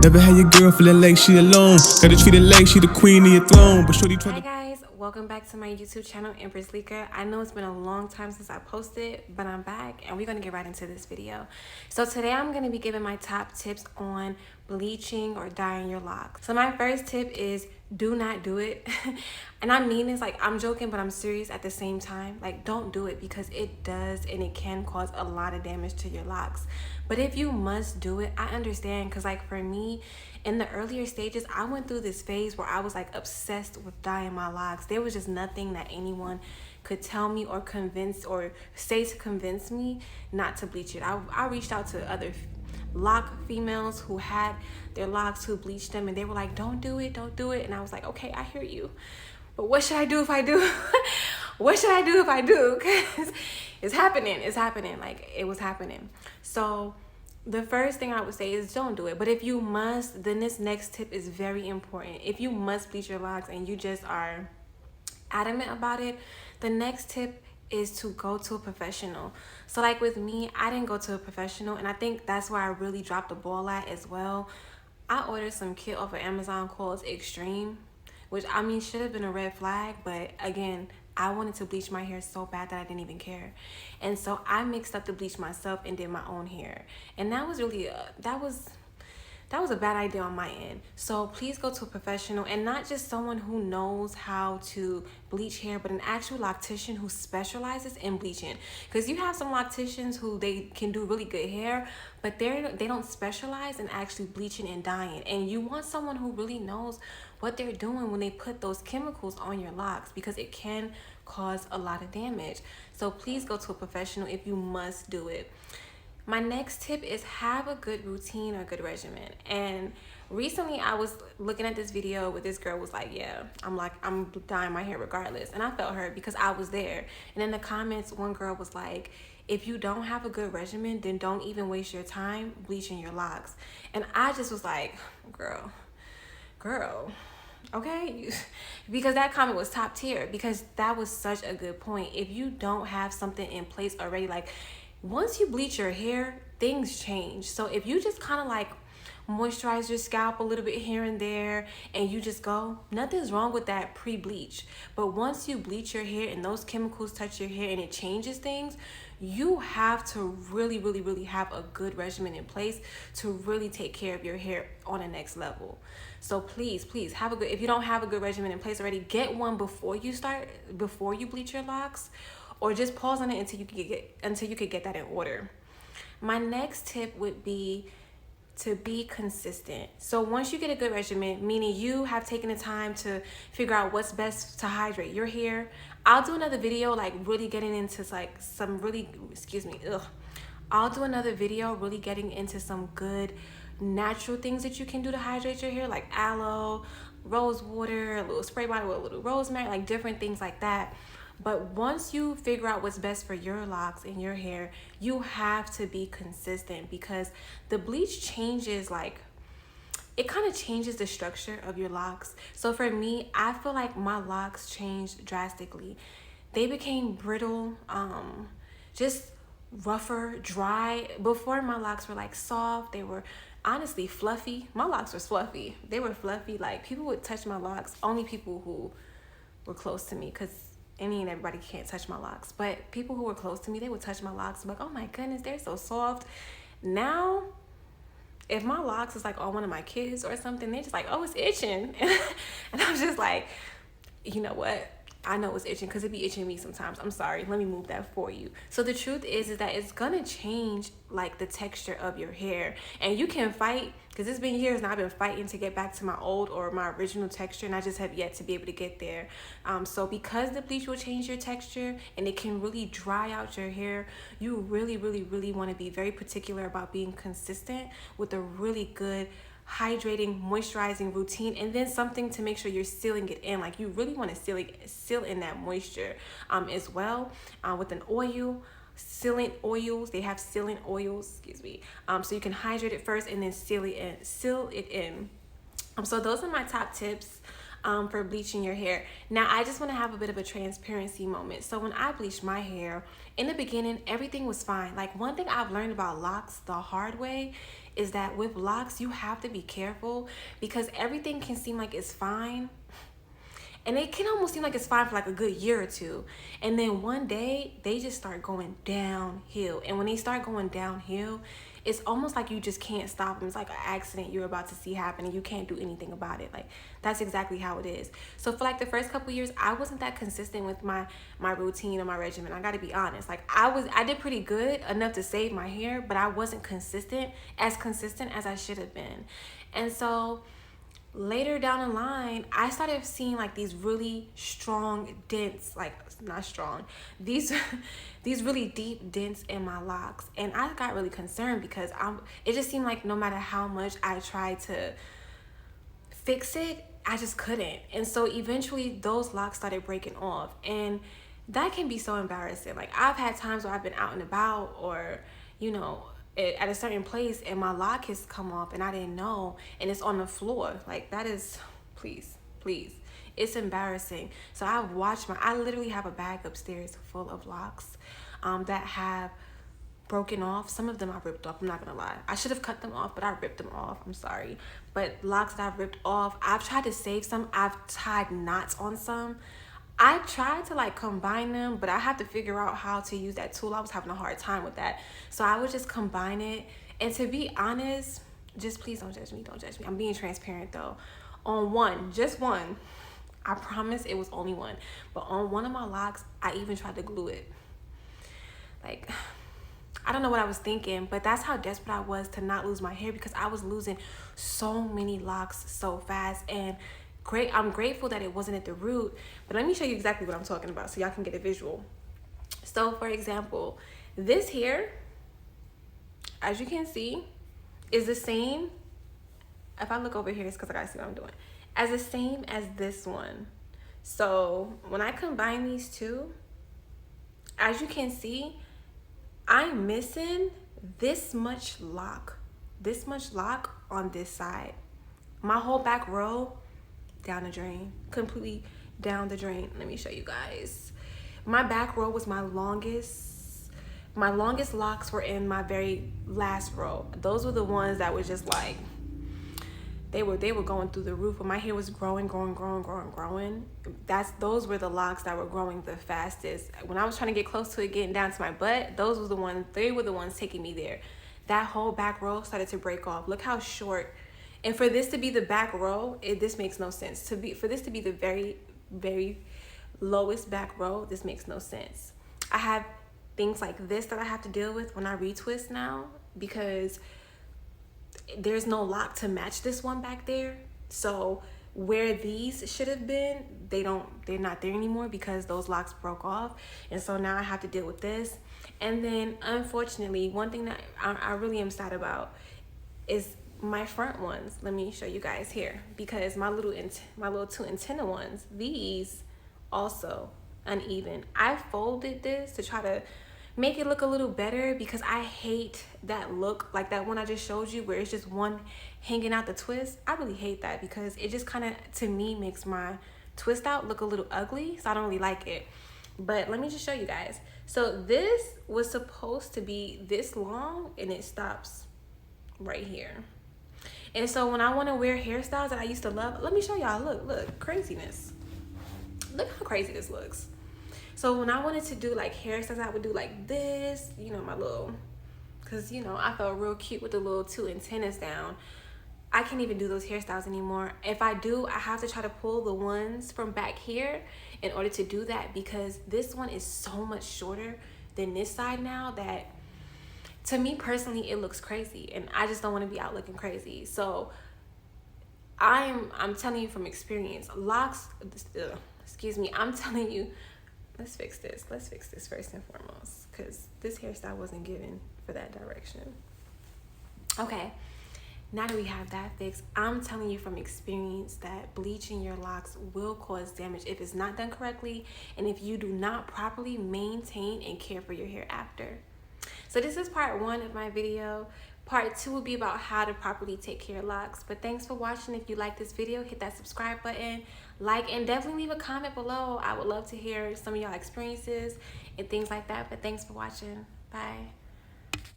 Never had your girl feeling like she alone. Gotta treat it like she the queen of your throne. But shorty try to... Hi guys, welcome back to my YouTube channel, Empress Lika. I know it's been a long time since I posted, but I'm back and we're gonna get right into this video. So today I'm gonna be giving my top tips on bleaching or dyeing your locks. So my first tip is do not do it. And I mean this, like, I'm joking, but I'm serious at the same time. Like, don't do it because it does and it can cause a lot of damage to your locks. But if you must do it, I understand, because like for me, in the earlier stages, I went through this phase where I was like obsessed with dyeing my locks. There was just nothing that anyone could tell me or convince or say to convince me not to bleach it. I reached out to other lock females who had their locks, who bleached them, and they were like, don't do it, don't do it. And I was like, okay, I hear you, but what should I do if I do? What should I do if I do? Because it's happening, like it was happening. So the first thing I would say is don't do it. But if you must, then this next tip is very important. If you must bleach your locks and you just are adamant about it, the next tip is to go to a professional. So like with me, I didn't go to a professional, and I think that's where I really dropped the ball at as well. I ordered some kit off of Amazon called Extreme, which I mean should have been a red flag, but again, I wanted to bleach my hair so bad that I didn't even care. And so I mixed up the bleach myself and did my own hair. And that was really that was a bad idea on my end. So please go to a professional, and not just someone who knows how to bleach hair, but an actual loctician who specializes in bleaching. Because you have some locticians who they can do really good hair, but they don't specialize in actually bleaching and dyeing. And you want someone who really knows what they're doing when they put those chemicals on your locks, because it can cause a lot of damage. So please go to a professional if you must do it. My next tip is have a good routine or good regimen. And recently I was looking at this video where this girl was like, yeah, I'm dyeing my hair regardless. And I felt her because I was there. And in the comments, one girl was like, if you don't have a good regimen, then don't even waste your time bleaching your locks. And I just was like, girl, okay. Because that comment was top tier, because that was such a good point. If you don't have something in place already, like once you bleach your hair, things change. So if you just kind of like moisturize your scalp a little bit here and there and you just go, nothing's wrong with that pre-bleach. But once you bleach your hair and those chemicals touch your hair and it changes things, you have to really have a good regimen in place to really take care of your hair on the next level. So please have a good, if you don't have a good regimen in place already, get one before you bleach your locks, or just pause on it until you could get that in order. My next tip would be to be consistent. So once you get a good regimen, meaning you have taken the time to figure out what's best to hydrate your hair, I'll do another video like really getting into like some really, I'll do another video really getting into some good natural things that you can do to hydrate your hair, like aloe, rose water, a little spray bottle with a little rosemary, like different things like that. But once you figure out what's best for your locks and your hair, you have to be consistent, because the bleach changes, like it kind of changes the structure of your locks. So for me, I feel like my locks changed drastically. They became brittle, just rougher, dry. Before, my locks were like soft. They were honestly fluffy. My locks were fluffy. They were fluffy. Like people would touch my locks, only people who were close to me, because any and everybody can't touch my locks, but people who were close to me, they would touch my locks. I'm like, oh my goodness, they're so soft. Now, if my locks is like on one of my kids or something, they're just like, oh, it's itching. And I'm just like, you know what? I know it's itching because it be itching me sometimes. I'm sorry. Let me move that for you. So the truth is that it's going to change like the texture of your hair. And you can fight, because it's been years now I've been fighting to get back to my old or my original texture, and I just have yet to be able to get there. So because the bleach will change your texture and it can really dry out your hair, you really want to be very particular about being consistent with a really good hydrating, moisturizing routine, and then something to make sure you're sealing it in. Like you really want to seal in that moisture as well, with an oil. Sealing oils, they have sealing oils, so you can hydrate it first and then seal it in. So those are my top tips. for bleaching your hair. Now, I just want to have a bit of a transparency moment. So when I bleached my hair, in the beginning, everything was fine. Like, one thing I've learned about locks the hard way is that with locks, you have to be careful because everything can seem like it's fine. And it can almost seem like it's fine for like a good year or two. And then one day, they just start going downhill. And when they start going downhill, it's almost like you just can't stop them. It's like an accident you're about to see happen and you can't do anything about it. Like, that's exactly how it is. So for like the first couple years, I wasn't that consistent with my routine or my regimen. I gotta be honest. Like, I did pretty good enough to save my hair, but I wasn't consistent as I should have been. And so later down the line, I started seeing like these really strong dents, like not strong, these really deep dents in my locks. And I got really concerned because it just seemed like no matter how much I tried to fix it, I just couldn't. And so eventually those locks started breaking off, and that can be so embarrassing. Like, I've had times where I've been out and about, or at a certain place, and my lock has come off and I didn't know, and it's on the floor. Like, that is, please, it's embarrassing. So I literally have a bag upstairs full of locks that have broken off. Some of them I ripped off, I'm not gonna lie. I should have cut them off, but I ripped them off, I'm sorry. But locks that I've ripped off, I've tried to save some, I've tied knots on some. I tried to like combine them, but I have to figure out how to use that tool. I was having a hard time with that. So I would just combine it. And to be honest, just please don't judge me. I'm being transparent though. On just one, I promise it was only one. But on one of my locks, I even tried to glue it. Like, I don't know what I was thinking, but that's how desperate I was to not lose my hair, because I was losing so many locks so fast. And I'm grateful that it wasn't at the root, but let me show you exactly what I'm talking about so y'all can get a visual. So for example, this here, as you can see, is the same. If I look over here, it's because I gotta see what I'm doing. As the same as this one. So when I combine these two, as you can see, I'm missing this much lock on this side. My whole back row, down the drain, completely down the drain. Let me show you guys. My back row was my longest locks were in my very last row. Those were the ones that were just like, they were going through the roof. But my hair was growing. Those were the locks that were growing the fastest. When I was trying to get close to it, getting down to my butt, they were the ones taking me there. That whole back row started to break off. Look how short. And for this to be the back row, this makes no sense. For this to be the very, very lowest back row, this makes no sense. I have things like this that I have to deal with when I retwist now, because there's no lock to match this one back there. So where these should have been, they're not there anymore because those locks broke off. And so now I have to deal with this. And then unfortunately, one thing that I really am sad about is my front ones. Let me show you guys here, because my little two antenna ones, these also uneven. I folded this to try to make it look a little better, because I hate that look, like that one I just showed you where it's just one hanging out the twist. I really hate that because it just kind of, to me, makes my twist out look a little ugly, so I don't really like it. But let me just show you guys. So this was supposed to be this long, and it stops right here. And so when I want to wear hairstyles that I used to love, let me show y'all. Look, craziness. Look how crazy this looks. So when I wanted to do like hairstyles, I would do like this, my little, because I felt real cute with the little two antennas down. I can't even do those hairstyles anymore. If I do, I have to try to pull the ones from back here in order to do that, because this one is so much shorter than this side now that, to me personally, it looks crazy, and I just don't want to be out looking crazy. So I'm telling you from experience, locks, I'm telling you, let's fix this first and foremost, because this hairstyle wasn't given for that direction. Okay, now that we have that fixed, I'm telling you from experience that bleaching your locks will cause damage if it's not done correctly, and if you do not properly maintain and care for your hair after. So this is part 1 of my video. Part 2 will be about how to properly take care of locks. But thanks for watching. If you like this video, hit that subscribe button, like, and definitely leave a comment below. I would love to hear some of y'all experiences and things like that. But thanks for watching. Bye.